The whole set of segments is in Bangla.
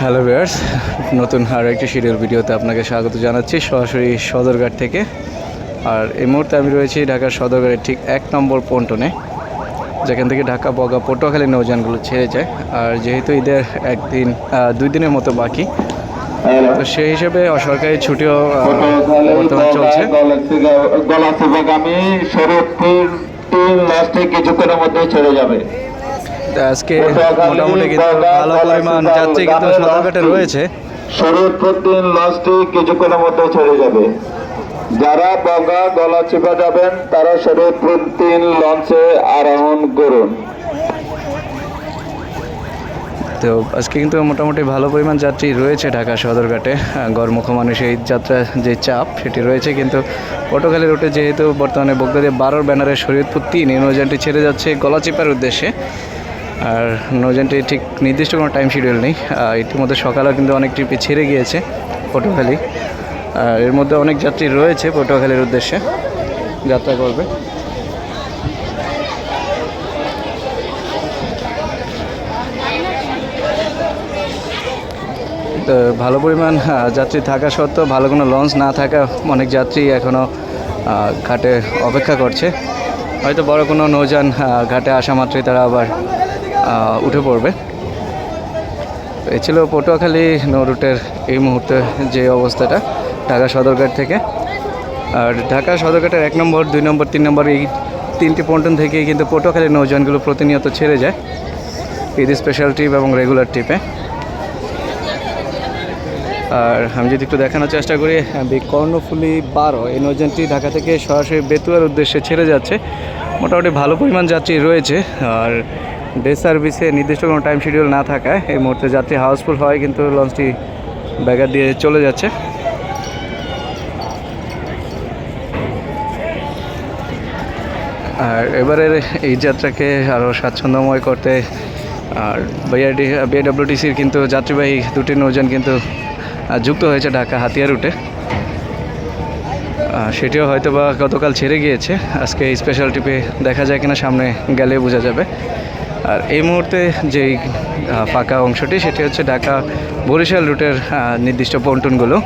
হ্যালো ভিউয়ার্স, নতুন আরও একটি শিডিউল ভিডিওতে আপনাকে স্বাগত জানাচ্ছি সরাসরি সদরঘাট থেকে। আর এই মুহূর্তে আমি রয়েছি ঢাকার সদরঘাটের ঠিক 1 নম্বর পন্টনে, যেখান থেকে ঢাকা বগা পটুয়াখালী নৌযানগুলো ছেড়ে যায়। আর যেহেতু ঈদের 2 দিনের মতো বাকি, তো সেই হিসেবে অসরকারি ছুটিও বর্তমানে চলছে। কিছুক্ষণের মধ্যে ছেড়ে যাবে। আজকে মোটামুটি কিন্তু ভালো পরিমাণ যাত্রী কিন্তু সদরঘাটে রয়েছে। শরীয়তপুর লঞ্চটি কিছুক্ষণের মধ্যে ছেড়ে যাবে। যারা বগা গলাচিপা যাবেন তারা শরীয়তপুর 3 লঞ্চে আরোহণ করুন। তো আজকে কিন্তু মোটামুটি ভালো পরিমাণ যাত্রী রয়েছে ঢাকা সদরঘাটে। গড়মুখ মানুষের এই যাত্রা যে চাপ সেটি রয়েছে, কিন্তু পটুয়াখালী রুটে যেহেতু বর্তমানে বগদাদিয়া 12 ব্যানারে শরীয়তপুর 3 এই নৌযানটি ছেড়ে যাচ্ছে গলাচিপার উদ্দেশ্যে। আর নৌযানটি ঠিক নির্দিষ্ট কোনো টাইম শিডিউল নেই। ইতিমধ্যে সকালেও কিন্তু অনেক ট্রিপে ছেড়ে গিয়েছে পটুয়াখালী। আর এর মধ্যে অনেক যাত্রী রয়েছে পটুয়াখালীর উদ্দেশ্যে যাত্রা করবে। তো ভালো পরিমাণ যাত্রী থাকা সত্ত্বেও ভালো কোনো লঞ্চ না থাকা অনেক যাত্রী এখনও ঘাটে অপেক্ষা করছে। হয়তো বড় কোনো নৌযান ঘাটে আসা মাত্রই তারা আবার উঠে পড়বে। এই ছিল পটুয়াখালী নৌ রুটের এই মুহূর্তে যে অবস্থাটা ঢাকা সদরঘাট থেকে। আর ঢাকা সদরঘাটের 1 নম্বর, 2 নম্বর, 3 নম্বর এই 3টি পন্টন থেকেই কিন্তু পটুয়াখালী নৌযানগুলো প্রতিনিয়ত ছেড়ে যায় ঈদ স্পেশাল ট্রিপ এবং রেগুলার ট্রিপে। আর আমি যদি একটু দেখানোর চেষ্টা করি, কর্ণফুলী 12 এই নৌযানটি ঢাকা থেকে সরাসরি বেতুয়ার উদ্দেশ্যে ছেড়ে যাচ্ছে। মোটামুটি ভালো পরিমাণ যাত্রী রয়েছে। আর ডে সার্ভিসে নির্দিষ্ট কোনো টাইম শিডিউল না থাকায় এই মুহূর্তে যাত্রী হাউসফুল হয়, কিন্তু লঞ্চটি ব্যাগার দিয়ে চলে যাচ্ছে। আর এবারের এই যাত্রাকে আরও স্বাচ্ছন্দ্যময় করতে আর বিআইডব্লিউটিসির কিন্তু যাত্রীবাহী 2টি নৌযান কিন্তু যুক্ত হয়েছে ঢাকা হাতিয়া রুটে। সেটিও হয়তো বা গতকাল ছেড়ে গিয়েছে। আজকে এই স্পেশাল ট্রিপে দেখা যায় কিনা সামনে গেলে বোঝা যাবে। আর এই মুহূর্তে যেই ফাঁকা অংশটি সেটি হচ্ছে ঢাকা বরিশাল রুটের নির্দিষ্ট পন্টনগুলো,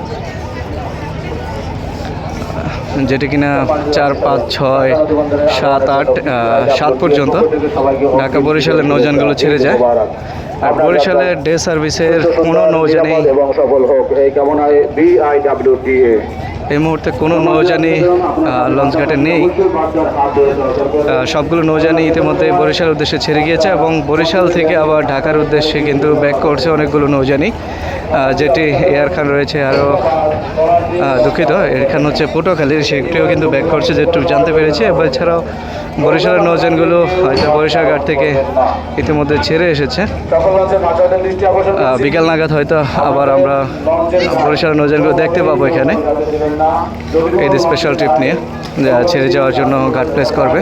যেটি কিনা 4, 5, 6, 7, 8, 7 পর্যন্ত ঢাকা বরিশালের নৌযানগুলো ছেড়ে যায়। আর বরিশালের ডে সার্ভিসের কোনো নৌযানেই এই মুহূর্তে কোনো নৌযানই লঞ্চঘাটে নেই। সবগুলো নৌযানই ইতিমধ্যে বরিশাল উদ্দেশ্যে ছেড়ে গিয়েছে এবং বরিশাল থেকে আবার ঢাকার উদ্দেশ্যে কিন্তু ব্যাক করছে অনেকগুলো নৌযানই, যেটি এয়ার খান রয়েছে। আরও দুঃখিত, এয়ার খান হচ্ছে পটুয়াখালীর, সেটিও কিন্তু ব্যাক করছে যেটুকু জানতে পেরেছি। এবার ছাড়াও বরিশালের নৌযানগুলো হয়তো বরিশাল ঘাট থেকে ইতিমধ্যে ছেড়ে এসেছে। বিকাল নাগাদ হয়তো আবার আমরা বরিশালের নৌযানগুলো দেখতে পাবো এখানে এই স্পেশাল ট্রিপ নিয়ে ছেড়ে যাওয়ার জন্য ঘাট প্লেস করবে।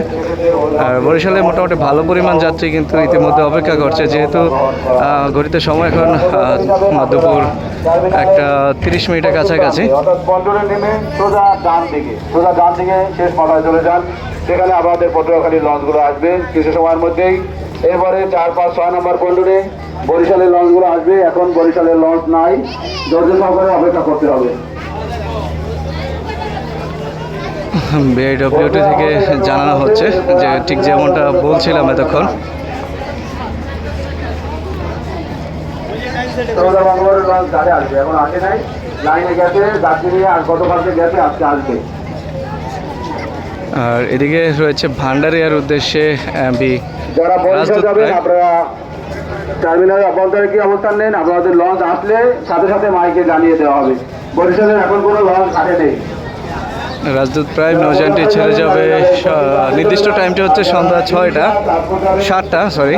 আর বরিশালে মোটামুটি ভালো পরিমাণ যাত্রী কিন্তু ইতিমধ্যে অপেক্ষা করছে, যেহেতু ঘড়িতে সময় এখন দুপুর 1:30 মিনিটের কাছাকাছি। সোজা ডান দিকে শেষ মাথায় চলে যান, সেখানে আমাদের পটুয়াখালী লঞ্চগুলো আসবে কিছু সময়ের মধ্যেই। এবারে 4, 5, 6 নম্বর পন্টনে বরিশালের লঞ্চগুলো আসবে। এখন বরিশালের লঞ্চ নাই, ধৈর্য সহকারে অপেক্ষা করতে হবে। বিআইডব্লিউটি থেকে জানানো হচ্ছে যে ঠিক যেমনটা বলছিলাম এতক্ষণ, এখন আসে নাই, লাইনে গেছে যাত্রী নিয়ে, আর গতকালকে গেছে, আজকে আসবে। আর এদিকে রয়েছে ভান্ডারিয়ার উদ্দেশ্যে যারা বরিশাল যাবেন আপনারা টার্মিনালের অভ্যন্তরে কি অবস্থান নেন, আপনাদের লঞ্চ আসলে সাথে সাথে মাইকে জানিয়ে দেওয়া হবে। বরিশালের এখন কোনো লঞ্চ ঘাটে নেই। রাজদূত প্রাইম নৌযানটি ছেড়ে যাবে, নির্দিষ্ট টাইমটি হচ্ছে সন্ধ্যা 7টা, সরি।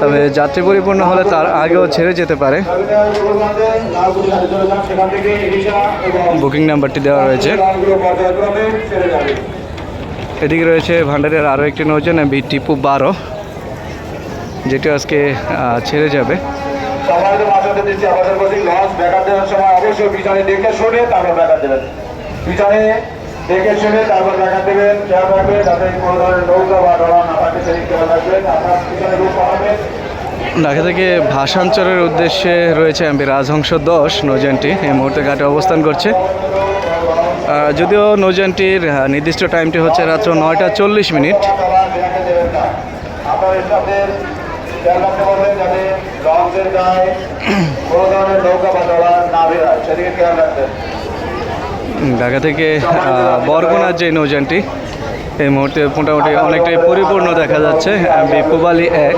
তবে যাত্রী পরিপূর্ণ হলে তার আগেও ছেড়ে যেতে পারে। বুকিং নাম্বারটি দেওয়া রয়েছে। এদিকে রয়েছে ভান্ডারিয়ার আরও একটি নৌযান টিপু 12, যেটি আজকে ছেড়ে যাবে। পিছনে দেখে শুনে তারপর দেখা দেবেন, খেয়াল রাখবেন যাতে কোনো ধরনের নৌকা বা ডলা না থাকে, সেই খেয়াল রাখবেন। আপনার পিছনে রূপ পাবেন ঢাকা থেকে ভাষাঞ্চলের উদ্দেশ্যে রয়েছে এমবি রাজহংস 10 নৌযানটি এই মুহূর্তে ঘাটে অবস্থান করছে। যদিও নৌযানটির নির্দিষ্ট টাইমটি হচ্ছে রাত্র 9টা 40 মিনিট। ঢাকা থেকে বরগুনার যে নৌযানটি এই মুহূর্তে মোটামুটি অনেকটাই পরিপূর্ণ দেখা যাচ্ছে। এমবি পূবালী 1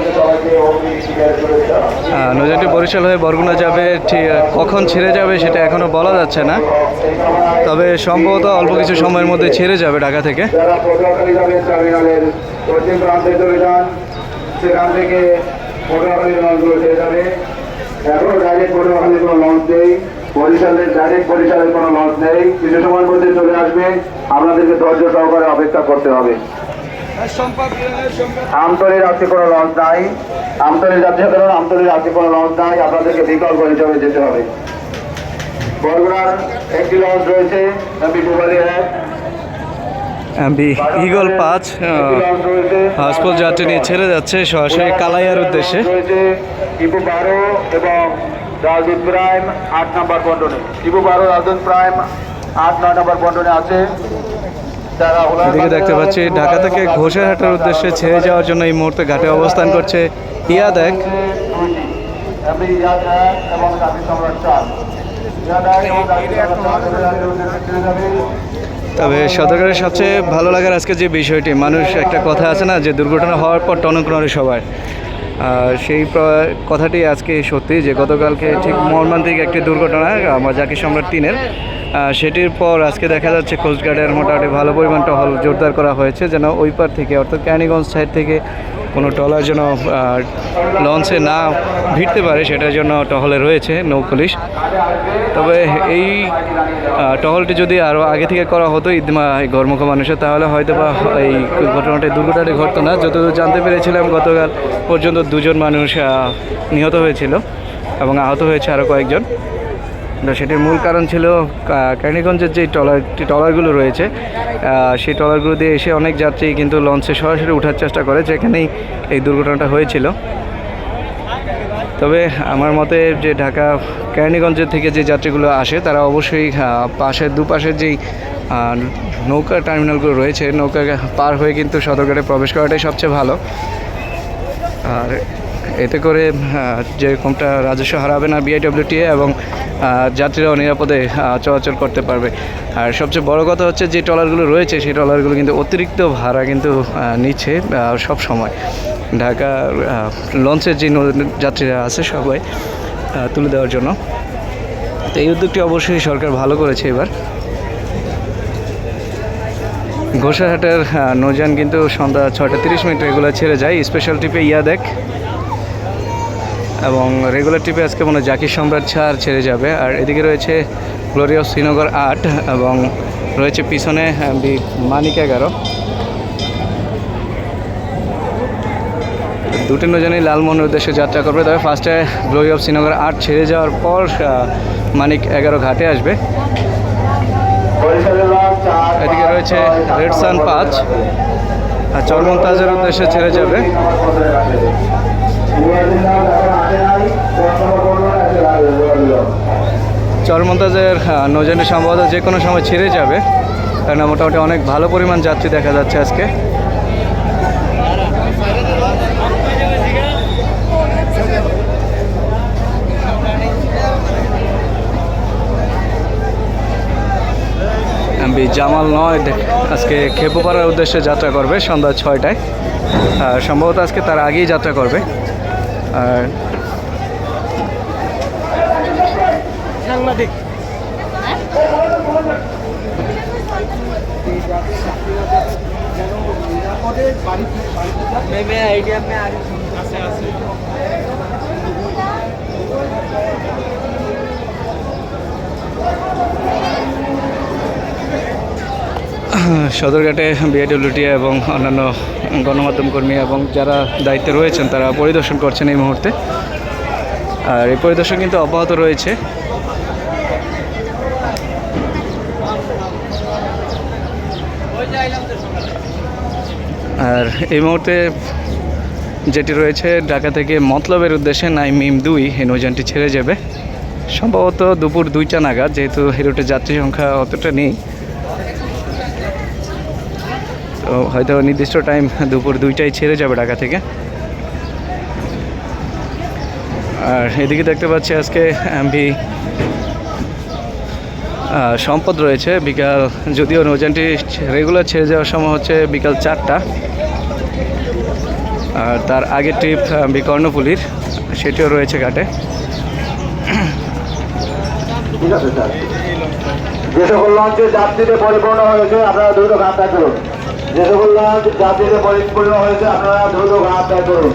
নৌযানটি বরিশাল হয়ে বরগুনা যাবে, ঠিক কখন ছেড়ে যাবে সেটা এখনও বলা যাচ্ছে না, তবে সম্ভবত অল্প কিছু সময়ের মধ্যে ছেড়ে যাবে ঢাকা থেকে। সেখান থেকে পটুয়াখালীর লঞ্চগুলো ছেড়ে যাবে। এখনো ডাইরেক্ট পটুয়াখালীর কোনো লঞ্চ নেই, বরিশালের কোনো লঞ্চ নেই। কিছু সময়ের মধ্যে চলে আসবে, আপনাদেরকে ধৈর্য সহকারে অপেক্ষা করতে হবে। আমতলীর আজকে কোনো লঞ্চ নাই, আমতলীর যাচ্ছে কারণ আমতলীর আজকে কোনো লঞ্চ নাই, আপনাদেরকে বিকল্প হিসাবে যেতে হবে। বরগুনার একটি লঞ্চ রয়েছে MB Pubali 1, MB eagle 5 house full যাত্রী নিয়ে ছেড়ে যাচ্ছে সরাসরি কালাইয়ার উদ্দেশ্যে। ইপু 12 এবং রাজদূত প্রাইম 8 নম্বর পন্টনে, ইপু 12 রাজদূত প্রাইম 8-9 নম্বর পন্টনে আছে। এদিকে দেখতে পাচ্ছি ঢাকা থেকে ঘোষেরহাটের উদ্দেশ্যে ছেড়ে যাওয়ার জন্য এই মুহূর্তে ঘাটে অবস্থান করছে ইয়াদ 1 এবং জাতি সম্রাট 4। তবে সরকারের সবচেয়ে ভালো লাগার আজকে যে বিষয়টি, মানুষ একটা কথা আছে না যে দুর্ঘটনা হওয়ার পর টনক নড়ে সবার, সেই কথাটি আজকে সত্যি যে গতকালকে ঠিক মর্মান্তিক একটি দুর্ঘটনা আমার জাকির সম্রাট 3-এর, সেটির পর আজকে দেখা যাচ্ছে কোস্টগার্ডের মোটামুটি ভালো পরিমাণ টহল জোরদার করা হয়েছে যেন ওই পার থেকে অর্থাৎ ক্যানিগঞ্জ সাইড থেকে কোনো ট্রলার যেন লঞ্চে না ভিড়তে পারে সেটার জন্য টহলে রয়েছে নৌ পুলিশ। তবে এই টহলটি যদি আরও আগে থেকে করা হতো ঘরমুখ মানুষের, তাহলে হয়তো বা এই দুর্ঘটনাটি ঘটতো না। যতদূর জানতে পেরেছিলাম গতকাল পর্যন্ত 2জন মানুষ নিহত হয়েছিল এবং আহত হয়েছে আরও কয়েকজন। সেটির মূল কারণ ছিল কেরানীগঞ্জের যে ট্রলারগুলো রয়েছে সেই ট্রলারগুলো দিয়ে এসে অনেক যাত্রী কিন্তু লঞ্চে সরাসরি ওঠার চেষ্টা করে, যেখানেই এই দুর্ঘটনাটা হয়েছিল। তবে আমার মতে যে ঢাকা কেরানীগঞ্জের থেকে যে যাত্রীগুলো আসে তারা অবশ্যই দুপাশের যেই নৌকা টার্মিনালগুলো রয়েছে নৌকা পার হয়ে কিন্তু সদরঘাটে প্রবেশ করাটাই সবচেয়ে ভালো। আর এতে করে যেরকমটা রাজস্ব হারাবে না বিআইডব্লিউটিএ এবং যাত্রীরাও নিরাপদে চলাচল করতে পারবে। আর সবচেয়ে বড় কথা হচ্ছে যে ট্রলারগুলো রয়েছে সেই ট্রলারগুলো কিন্তু অতিরিক্ত ভাড়া কিন্তু নিচ্ছে সব সময়। ঢাকা লঞ্চের যে যাত্রীরা আছে সবাই তুলে দেওয়ার জন্য, তো এই উদ্যোগটি অবশ্যই সরকার ভালো করেছে। এবার ঘোষারহাটের নৌযান কিন্তু সন্ধ্যা 6টা 30 মিনিট রেগুলার ছেড়ে যায় স্পেশাল ট্রিপে ইয়াদ 1 এবং রেগুলার ট্রিপে আজকে মনে হয় জাকির সম্রাট 4 ছেড়ে যাবে। আর এদিকে রয়েছে গ্লোরি অফ শ্রীনগর 8 এবং রয়েছে পিছনে মানিক 11। দুটি নৌযানই লালমোহনের উদ্দেশ্যে যাত্রা করবে। তবে ফার্স্টে গ্লোরি অফ শ্রীনগর 8 ছেড়ে যাওয়ার পর মানিক 11 ঘাটে আসবে। এদিকে রয়েছে রেড সান 5 আর চরমন্তাজের উদ্দেশ্যে ছেড়ে যাবে। চরমন্তাজের নৌযানটি সম্ভবত যে কোনো সময় ছেড়ে যাবে, কারণ মোটামুটি অনেক ভালো পরিমাণ যাত্রী দেখা যাচ্ছে আজকে। জামাল 9 আজকে খেপুপাড়ার উদ্দেশ্যে যাত্রা করবে সন্ধ্যা 6টায়, সম্ভবত আজকে তার আগেই যাত্রা করবে। আর সাংবাদিক সদরঘাটে বিআইডব্লিউটিএ এবং অন্যান্য গণমাধ্যম কর্মী এবং যারা দায়িত্বে রয়েছেন তারা পরিদর্শন করছেন এই মুহূর্তে। আর এই পরিদর্শন কিন্তু অব্যাহত রয়েছে। আর এই মুহূর্তে যেটি রয়েছে ঢাকা থেকে মতলবের উদ্দেশ্যে নাইমিম 2 এই নৌযানটি ছেড়ে যাবে সম্ভবত দুপুর 2টা নাগাদ, যেহেতু এই রুটের যাত্রী সংখ্যা অতটা নেই, তো হয়তো নির্দিষ্ট টাইম দুপুর 2টায় ছেড়ে যাবে ঢাকা থেকে। আর এদিকে দেখতে পাচ্ছি আজকে এমভি সম্পদ রয়েছে বিকাল, যদিও নৌযানটি রেগুলার ছেড়ে যাওয়ার সময় হচ্ছে বিকাল 4টা, আর তার আগের ট্রিপ এমভি কর্ণফুলীর সেটিও রয়েছে ঘাটে। ঠিক আছে স্যার, যে সকল লঞ্চে যাত্রীতে পরিপূর্ণ হয়েছে আপনারা দ্রুত ঘাট ত্যাগ করুন। যে সকল লঞ্চ যাত্রীতে পরিপূর্ণ হয়েছে আপনারা দ্রুত ঘাট ত্যাগ করুন।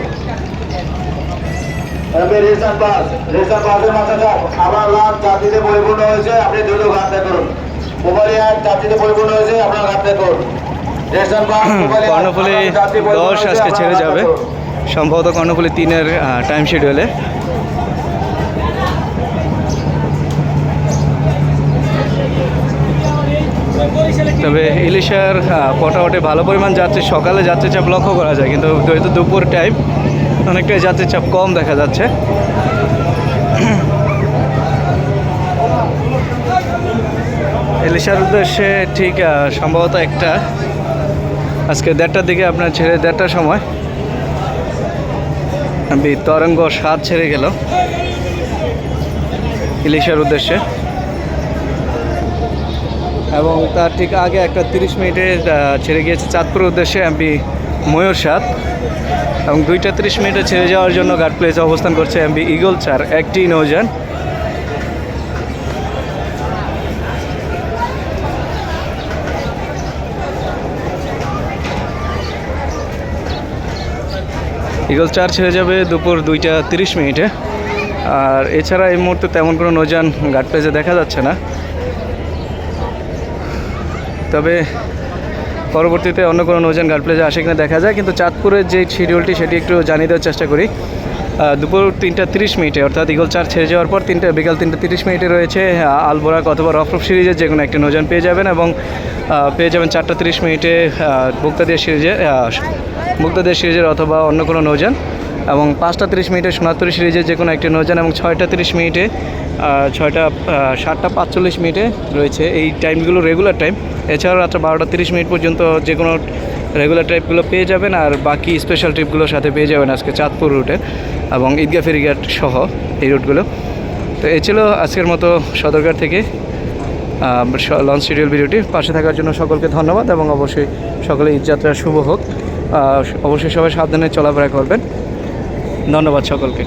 রেশন বাসের মাথা চাপ, আমার লঞ্চ যাত্রীতে পরিপূর্ণ হয়েছে, আপনি দ্রুত ঘাট ত্যাগ করুন। মোবাইল যাত্রীতে পরিপূর্ণ হয়েছে, আপনারা ঘাট ত্যাগ করুন। রেশন বাস কর্ণফুলী 10 আজকে ছেড়ে যাবে, সম্ভবত কর্ণফুলী 3-এর টাইম শিডিউলে। তবে ইলিশার মোটামুটি ভালো পরিমাণ যাত্রী, সকালে যাত্রী চাপ লক্ষ্য করা যায়, কিন্তু যেহেতু দুপুর টাইম অনেকটাই যাত্রী চাপ কম দেখা যাচ্ছে। ইলিশার উদ্দেশ্যে ঠিক সম্ভবত একটা আজকে 1:30টার দিকে আপনার ছেড়ে 1:30টার সময় তরঙ্গ 7 ছেড়ে গেল ইলিশার উদ্দেশ্যে, এবং তার ঠিক আগে একটা 30 মিনিটে ছেড়ে গিয়েছে চাঁদপুর উদ্দেশ্যে এমভি ময়ূর 7, এবং 2টা 30 মিনিটে ছেড়ে যাওয়ার জন্য ঘাট প্লেসে অবস্থান করছে এমভি ঈগল 4, একটি নৌযান। ঈগল 4 ছেড়ে যাবে দুপুর 2টা 30 মিনিটে। আর এছাড়া এই মুহূর্তে তেমন কোনো নৌযান ঘাট প্লেসে দেখা যাচ্ছে না, তবে পরবর্তীতে অন্য কোনো নৌযান ঘাট প্লেসে আসে কিনা দেখা যায়। কিন্তু চাঁদপুরের যে শিডিউলটি সেটি একটু জানিয়ে দেওয়ার চেষ্টা করি। দুপুর 3টা 30 মিনিটে অর্থাৎ ঈগল 4 ছেড়ে যাওয়ার পর বিকাল 3টা 30 মিনিটে রয়েছে আলবোরাক অথবা রফরফ সিরিজের যে কোনো একটি নৌযান পেয়ে যাবেন, এবং পেয়ে যাবেন 4টা 30 মিনিটে মুক্তাদিয়া সিরিজের অথবা অন্য কোনো নৌযান, এবং 5টা 30 মিনিটে সোনারতরী সিরিজের যে কোনো একটি নৌযান, এবং 6টা 30 মিনিটে 7টা 45 মিনিটে রয়েছে। এই টাইমগুলো রেগুলার টাইম। এছাড়াও রাত্রে 12টা 30 মিনিট পর্যন্ত যে কোনো রেগুলার ট্রিপগুলো পেয়ে যাবেন, আর বাকি স্পেশাল ট্রিপগুলোর সাথে পেয়ে যাবেন আজকে চাঁদপুর রুটে এবং ঈদগাহ ফেরিঘাট সহ এই রুটগুলো। তো এই ছিল আজকের মতো সদরঘাট থেকে লঞ্চ শিডিউল ভিডিওটি। পাশে থাকার জন্য সকলকে ধন্যবাদ, এবং অবশ্যই সকলে ঈদযাত্রা শুভ হোক। অবশ্যই সবাই সাবধানে চলাফেরা করবেন। ধন্যবাদ সকলকে।